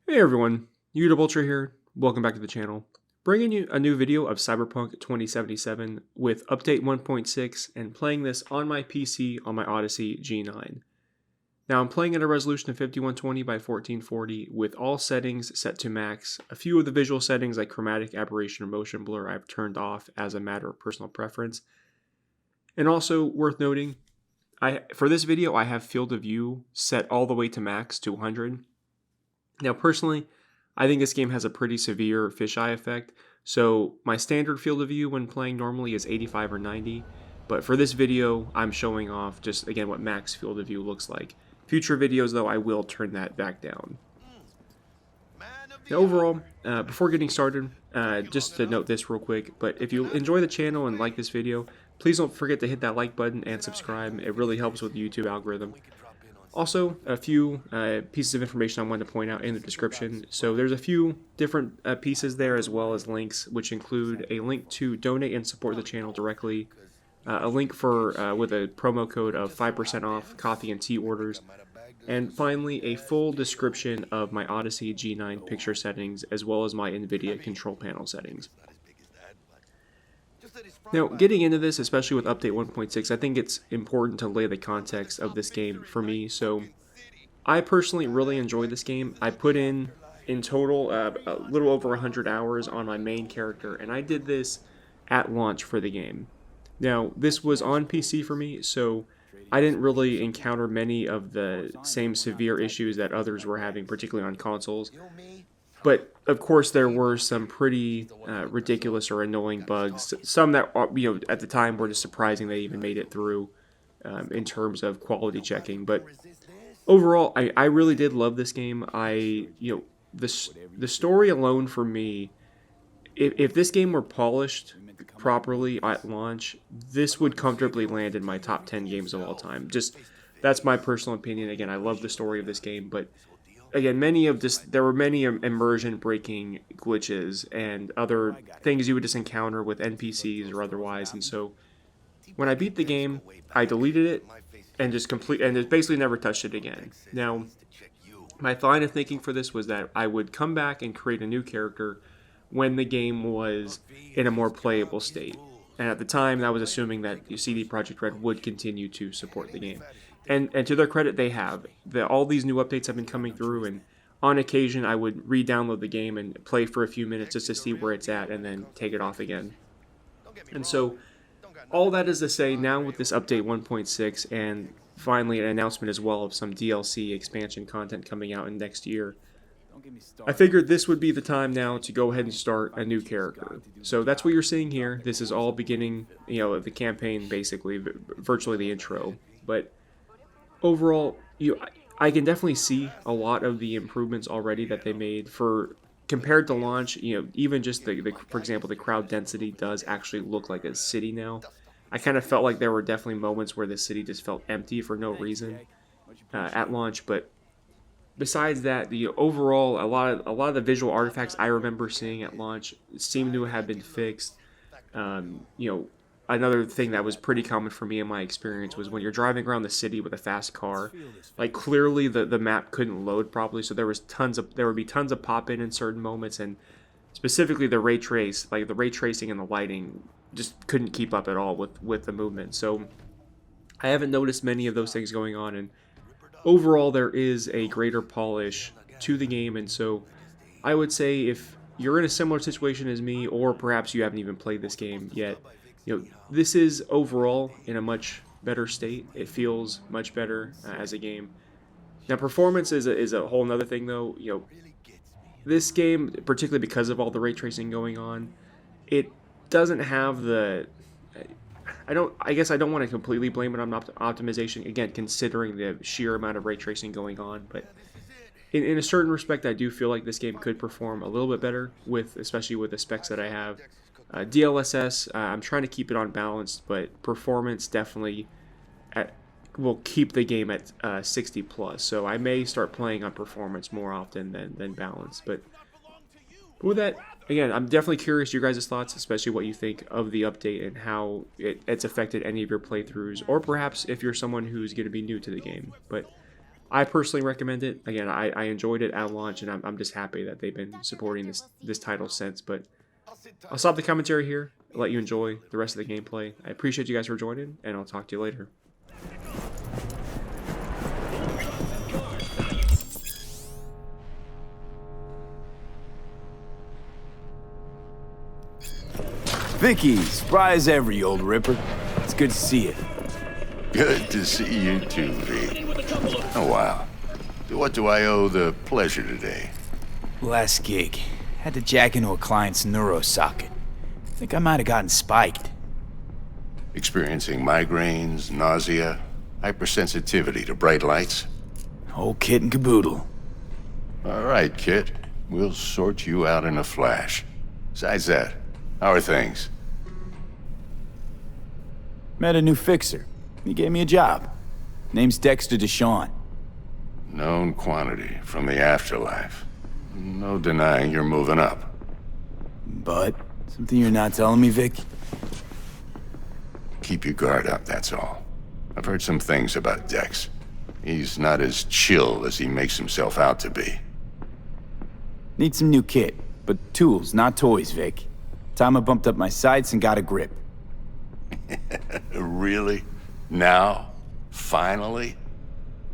Hey everyone, Udub here. Welcome back to the channel. Bringing you a new video of Cyberpunk 2077 with update 1.6 and playing this on my PC on my Odyssey G9. Now I'm playing at a resolution of 5120 by 1440 with all settings set to max. A few of the visual settings like chromatic aberration or motion blur I've turned off as a matter of personal preference. And also worth noting, for this video I have field of view set all the way to max to 100. Now, personally, I think this game has a pretty severe fisheye effect, so my standard field of view when playing normally is 85 or 90, but for this video, I'm showing off just, again, what max field of view looks like. Future videos, though, I will turn that back down. Now, overall, before getting started, just to note this real quick, but if you enjoy the channel and like this video, please don't forget to hit that like button and subscribe. It really helps with the YouTube algorithm. Also, a few pieces of information I wanted to point out in the description. So there's a few different pieces there, as well as links, which include a link to donate and support the channel directly, a link for with a promo code of 5% off coffee and tea orders, and finally a full description of my Odyssey G9 picture settings, as well as my NVIDIA Control Panel settings. Now, getting into this, especially with update 1.6, I think it's important to lay the context of this game for me. So, I personally really enjoyed this game. I put in total, a little over 100 hours on my main character, and I did this at launch for the game. Now, this was on PC for me, so I didn't really encounter many of the same severe issues that others were having, particularly on consoles. But of course, there were some pretty ridiculous or annoying bugs. Some that at the time were just surprising they even made it through in terms of quality checking. But overall, I really did love this game. The story alone for me, if this game were polished properly at launch, this would comfortably land in my top 10 games of all time. Just that's my personal opinion. Again, I love the story of this game, but again, there were many immersion-breaking glitches and other things you would just encounter with NPCs or otherwise. And so, when I beat the game, I deleted it and just basically never touched it again. Now, my line of thinking for this was that I would come back and create a new character when the game was in a more playable state. And at the time, I was assuming that CD Projekt Red would continue to support the game. And to their credit, they have. All these new updates have been coming through, and on occasion, I would re-download the game and play for a few minutes just to see where it's at and then take it off again. And so, all that is to say, now with this update 1.6 and finally an announcement as well of some DLC expansion content coming out in next year, I figured this would be the time now to go ahead and start a new character. So that's what you're seeing here. This is all beginning, the campaign, basically, virtually the intro. But overall, I can definitely see a lot of the improvements already that they made compared to launch. Even just for example, the crowd density does actually look like a city now. I kind of felt like there were definitely moments where the city just felt empty for no reason at launch. But besides that, overall, a lot of the visual artifacts I remember seeing at launch seem to have been fixed. Another thing that was pretty common for me in my experience was when you're driving around the city with a fast car, like clearly the map couldn't load properly, so there would be tons of pop-in in certain moments, and specifically the ray tracing and the lighting just couldn't keep up at all with the movement. So I haven't noticed many of those things going on, and overall there is a greater polish to the game. And so I would say if you're in a similar situation as me, or perhaps you haven't even played this game yet, this is overall in a much better state. It feels much better as a game. Now, performance is a whole nother thing, though. This game, particularly because of all the ray tracing going on, it doesn't have the. I guess I don't want to completely blame it on optimization. Again, considering the sheer amount of ray tracing going on, but in a certain respect, I do feel like this game could perform a little bit better especially with the specs that I have. DLSS, I'm trying to keep it on balance, but performance definitely will keep the game at 60 plus. So I may start playing on performance more often than balance. But with that, again, I'm definitely curious your guys' thoughts, especially what you think of the update and how it's affected any of your playthroughs, or perhaps if you're someone who's going to be new to the game. But I personally recommend it. Again, I enjoyed it at launch, and I'm just happy that they've been supporting this title since. But I'll stop the commentary here. I'll let you enjoy the rest of the gameplay. I appreciate you guys for joining, and I'll talk to you later. Vicky, spry as ever, you old ripper. It's good to see you. Good to see you too, V. Oh, wow. To what do I owe the pleasure today? Last gig. Had to jack into a client's neuro socket. Think I might have gotten spiked. Experiencing migraines, nausea, hypersensitivity to bright lights? Whole kit and caboodle. All right, kid. We'll sort you out in a flash. Besides that, how are things? Met a new fixer. He gave me a job. Name's Dexter Deshawn. Known quantity from the afterlife. No denying you're moving up. But, something you're not telling me, Vic? Keep your guard up, that's all. I've heard some things about Dex. He's not as chill as he makes himself out to be. Need some new kit, but tools, not toys, Vic. Time I bumped up my sights and got a grip. Really? Now? Finally?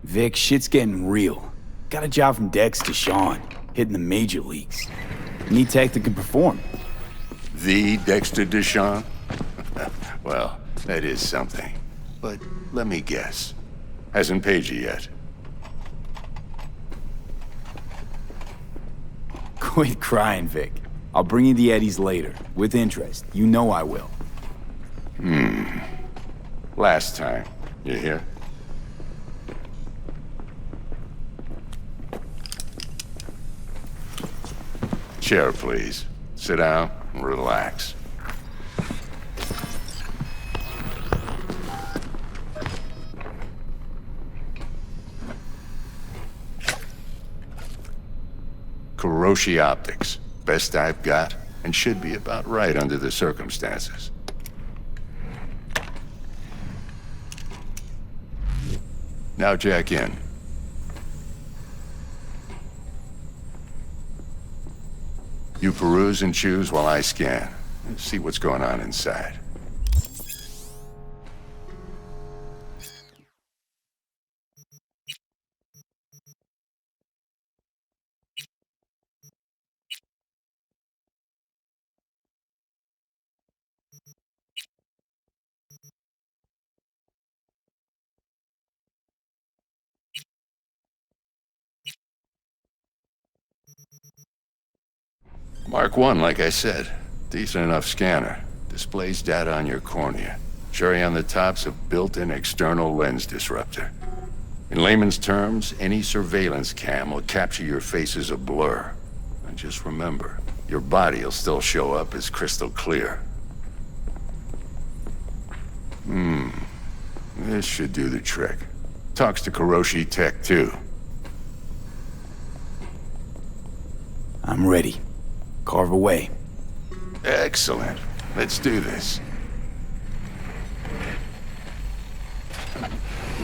Vic, shit's getting real. Got a job from Dex to Sean, hitting the major leagues. Need tech that can perform. The Dexter Deshawn? Well, that is something. But let me guess. Hasn't paid you yet. Quit crying, Vic. I'll bring you the eddies later, with interest. You know I will. Last time. You hear? Chair, please. Sit down and relax. Kiroshi Optics. Best I've got, and should be about right under the circumstances. Now jack in. You peruse and choose while I scan. See what's going on inside. Mark 1, like I said. Decent enough scanner. Displays data on your cornea. Cherry on the top's a built-in external lens disruptor. In layman's terms, any surveillance cam will capture your face as a blur. And just remember, your body will still show up as crystal clear. This should do the trick. Talks to Kiroshi Tech, too. I'm ready. Carve away. Excellent. Let's do this.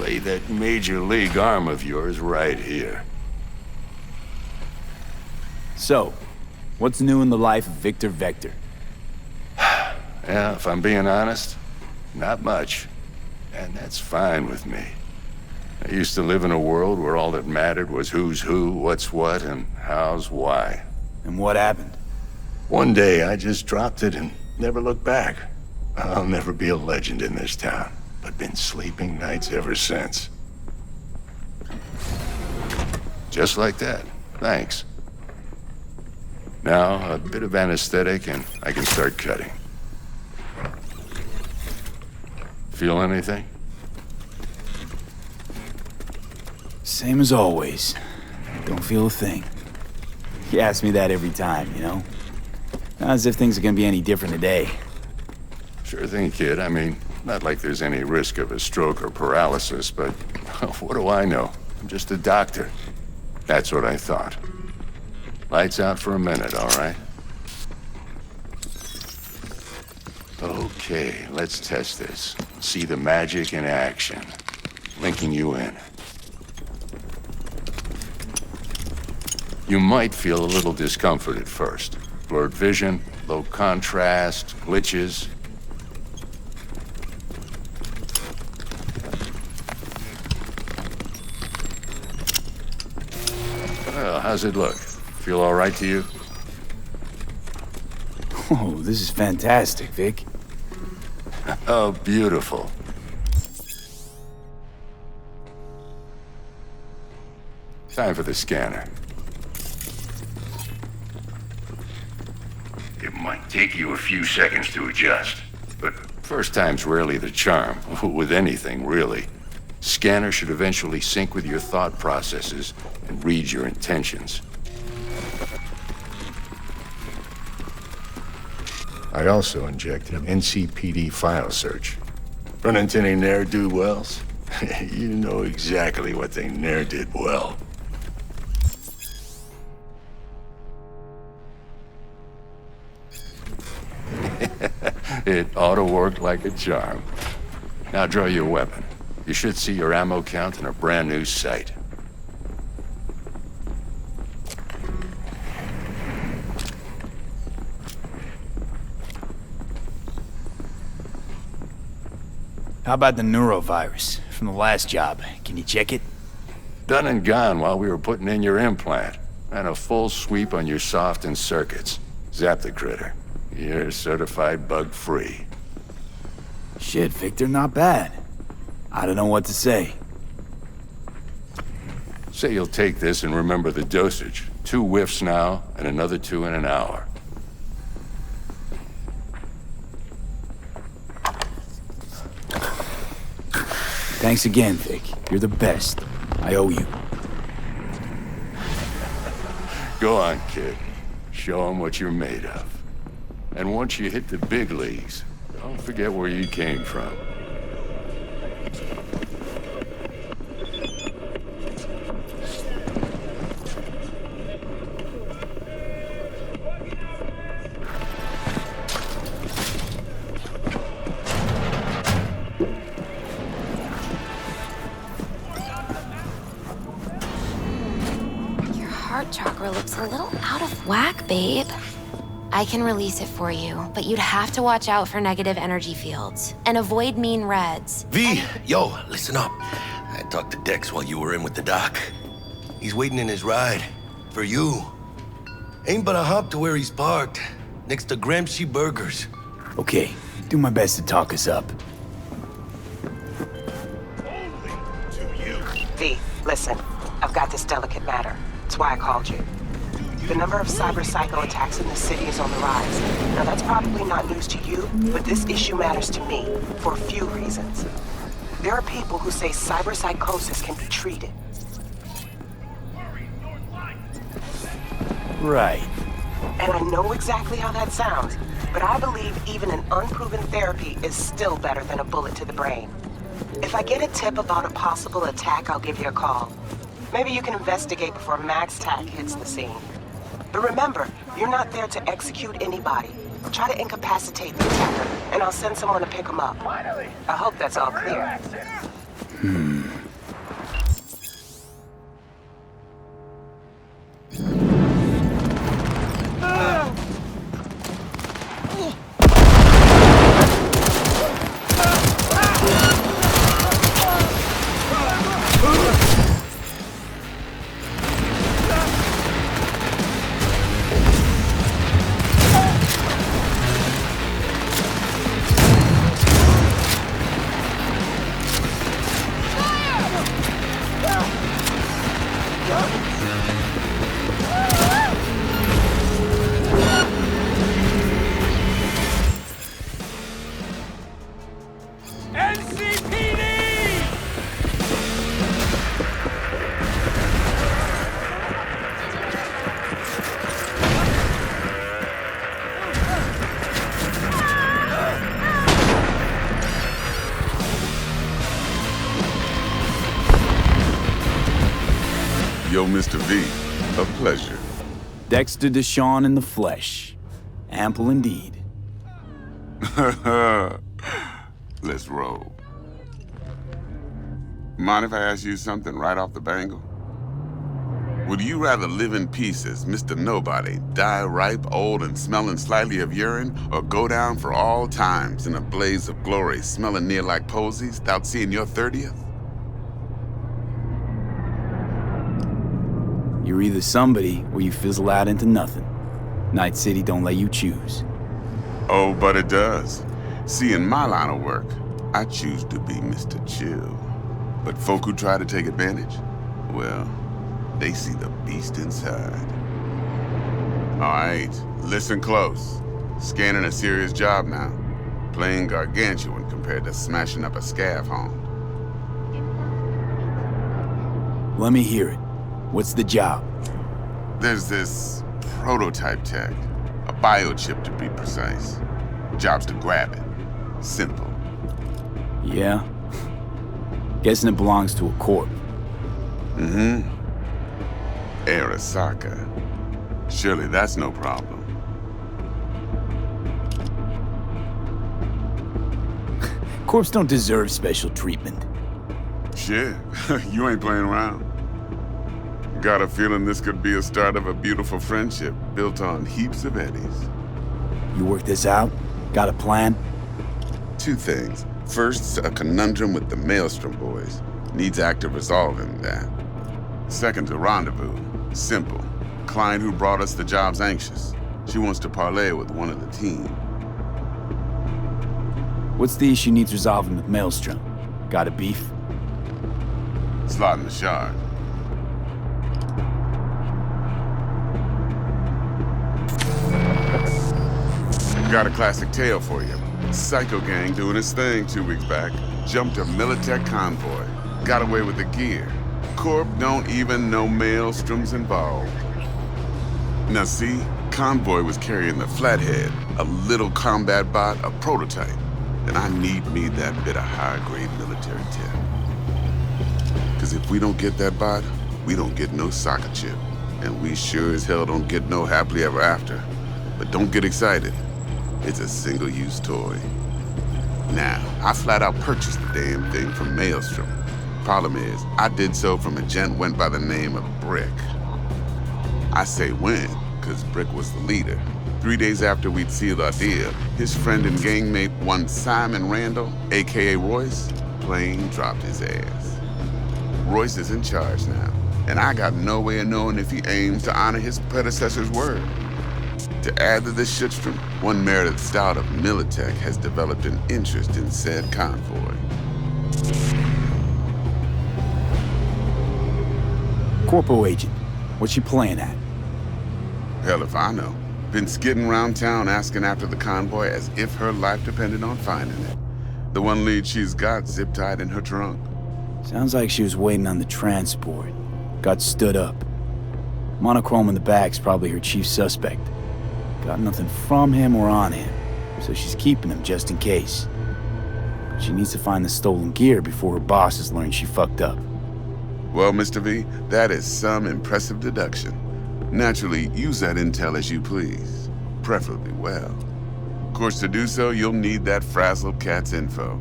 Lay that major league arm of yours right here. So, what's new in the life of Victor Vector? Yeah, if I'm being honest, not much. And that's fine with me. I used to live in a world where all that mattered was who's who, what's what, and how's why. And what happened? One day, I just dropped it and never looked back. I'll never be a legend in this town, but been sleeping nights ever since. Just like that. Thanks. Now, a bit of anesthetic and I can start cutting. Feel anything? Same as always. Don't feel a thing. You ask me that every time, you know? Not as if things are gonna be any different today. Sure thing, kid. I mean, not like there's any risk of a stroke or paralysis, but what do I know? I'm just a doctor. That's what I thought. Lights out for a minute, all right? Okay, let's test this. See the magic in action. Linking you in. You might feel a little discomfort at first. Blurred vision, low contrast, glitches. Well, how's it look? Feel all right to you? Oh, this is fantastic, Vic. Oh, beautiful. Time for the scanner. It might take you a few seconds to adjust, but first time's rarely the charm, with anything, really. Scanner should eventually sync with your thought processes and read your intentions. I also injected NCPD file search. Run into any ne'er-do-wells? You know exactly what they ne'er did well. It ought to work like a charm. Now draw your weapon. You should see your ammo count in a brand new sight. How about the neurovirus from the last job? Can you check it? Done and gone while we were putting in your implant. And a full sweep on your soft and circuits. Zap the critter. You're certified bug-free. Shit, Victor, not bad. I don't know what to say. Say you'll take this and remember the dosage. 2 whiffs now, and another 2 in an hour. Thanks again, Vic. You're the best. I owe you. Go on, kid. Show 'em what you're made of. And once you hit the big leagues, don't forget where you came from. Your heart chakra looks a little out of whack, babe. I can release it for you, but you'd have to watch out for negative energy fields and avoid mean reds. V, yo, listen up. I talked to Dex while you were in with the doc. He's waiting in his ride. For you. Ain't but a hop to where he's parked. Next to Gramsci Burgers. Okay, do my best to talk us up. V, listen. I've got this delicate matter. That's why I called you. The number of cyber psycho attacks in the city is on the rise. Now that's probably not news to you, but this issue matters to me for a few reasons. There are people who say cyber psychosis can be treated. Right. And I know exactly how that sounds, but I believe even an unproven therapy is still better than a bullet to the brain. If I get a tip about a possible attack, I'll give you a call. Maybe you can investigate before Max Tack hits the scene. But remember, you're not there to execute anybody. Try to incapacitate the attacker, and I'll send someone to pick him up. I hope that's all clear. Yo, Mr. V, a pleasure. Dexter Deshawn in the flesh. Ample indeed. Let's roll. Mind if I ask you something right off the bangle? Would you rather live in pieces, Mr. Nobody, die ripe, old, and smelling slightly of urine, or go down for all times in a blaze of glory, smelling near like posies, without seeing your 30th? You're either somebody or you fizzle out into nothing. Night City don't let you choose. Oh, but it does. See, in my line of work, I choose to be Mr. Chill. But folk who try to take advantage, well, they see the beast inside. All right, listen close. Scanning a serious job now. Playing gargantuan compared to smashing up a scav home. Let me hear it. What's the job? There's this prototype tech, a biochip to be precise. Job's to grab it. Simple. Yeah? Guessing it belongs to a corp. Mm-hmm. Arasaka. Surely that's no problem. Corps don't deserve special treatment. Shit, you ain't playing around. Got a feeling this could be a start of a beautiful friendship built on heaps of eddies. You work this out? Got a plan? Two things. First, a conundrum with the Maelstrom boys. Needs active resolving that. Second's a rendezvous. Simple. Client who brought us the job's anxious. She wants to parlay with one of the team. What's the issue needs resolving with Maelstrom? Got a beef? Slotting the shard. Got a classic tale for you. Psycho gang doing his thing 2 weeks back. Jumped a Militech convoy. Got away with the gear. Corp don't even know Maelstrom's involved. Now see, convoy was carrying the Flathead, a little combat bot, a prototype. And I need me that bit of high-grade military tech. Cause if we don't get that bot, we don't get no soccer chip. And we sure as hell don't get no happily ever after. But don't get excited. It's a single-use toy. Now, I flat out purchased the damn thing from Maelstrom. Problem is, I did so from a gent went by the name of Brick. I say when, cause Brick was the leader. 3 days after we'd sealed our deal, his friend and gangmate, one Simon Randall, aka Royce, plain dropped his ass. Royce is in charge now, and I got no way of knowing if he aims to honor his predecessor's word. To add to this shitstorm, one Meredith Stout of Militech has developed an interest in said convoy. Corpo agent. What's she playing at? Hell if I know. Been skidding around town asking after the convoy as if her life depended on finding it. The one lead she's got zip-tied in her trunk. Sounds like she was waiting on the transport. Got stood up. Monochrome in the back's probably her chief suspect. Got nothing from him or on him, so she's keeping him just in case. She needs to find the stolen gear before her bosses learn she fucked up. Well, Mr. V, that is some impressive deduction. Naturally, use that intel as you please. Preferably well. Of course, to do so, you'll need that frazzled cat's info.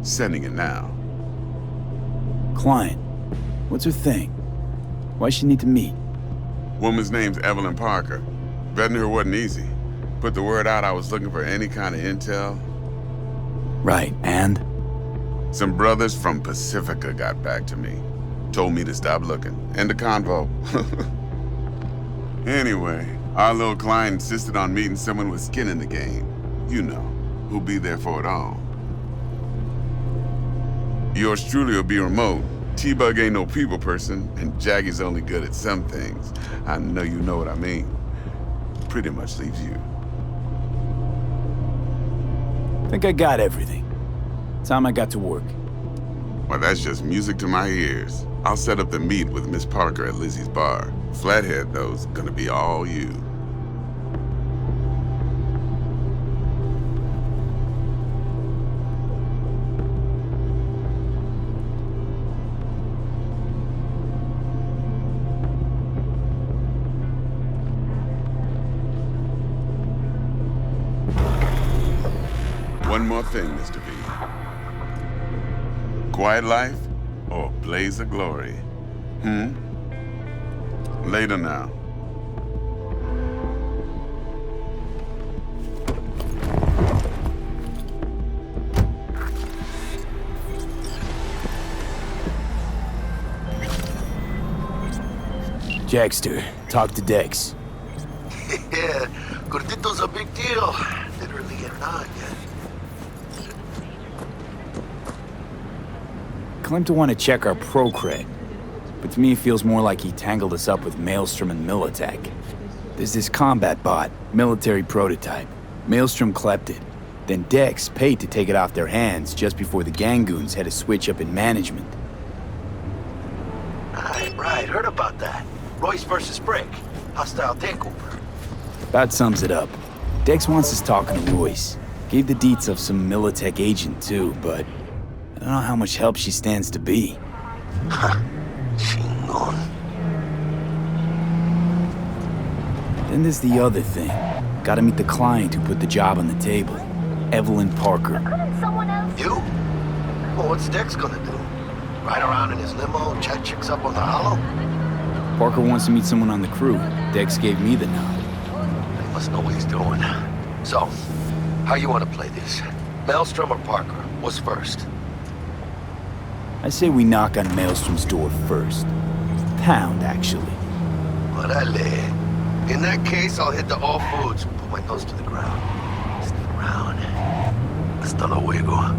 Sending it now. Client. What's her thing? Why she need to meet? Woman's name's Evelyn Parker. Vetting her wasn't easy. Put the word out I was looking for any kind of intel. Right, and? Some brothers from Pacifica got back to me. Told me to stop looking. End of convo. Anyway, our little client insisted on meeting someone with skin in the game. You know, who'll be there for it all. Yours truly will be remote. T-Bug ain't no people person, and Jaggy's only good at some things. I know you know what I mean. Pretty much leaves you. Think I got everything. Time I got to work. Well, that's just music to my ears. I'll set up the meet with Miss Parker at Lizzie's bar. Flathead, though's gonna be all you. One more thing, Mr. V. Quiet life or blaze of glory? Later now. Jackster, talk to Dex. Yeah, Gordito's a big deal. Literally a nod, yeah. Claimed to want to check our pro cred, but to me it feels more like he tangled us up with Maelstrom and Militech. There's this combat bot, military prototype. Maelstrom clept it. Then Dex paid to take it off their hands just before the Gangoons had a switch up in management. Right, heard about that. Royce versus Brick. Hostile takeover. About sums it up. Dex wants us talking to Royce. Gave the deets of some Militech agent too, but I don't know how much help she stands to be. Chingon. Then there's the other thing. Gotta meet the client who put the job on the table. Evelyn Parker. You? Well, what's Dex gonna do? Ride around in his limo, chat chicks up on the hollow? Parker wants to meet someone on the crew. Dex gave me the nod. He must know what he's doing. So, how you want to play this? Maelstrom or Parker? What's first? I say we knock on Maelstrom's door first. Pound, actually. Orale. In that case, I'll hit the all foods and put my nose to the ground. Stick around. Hasta luego.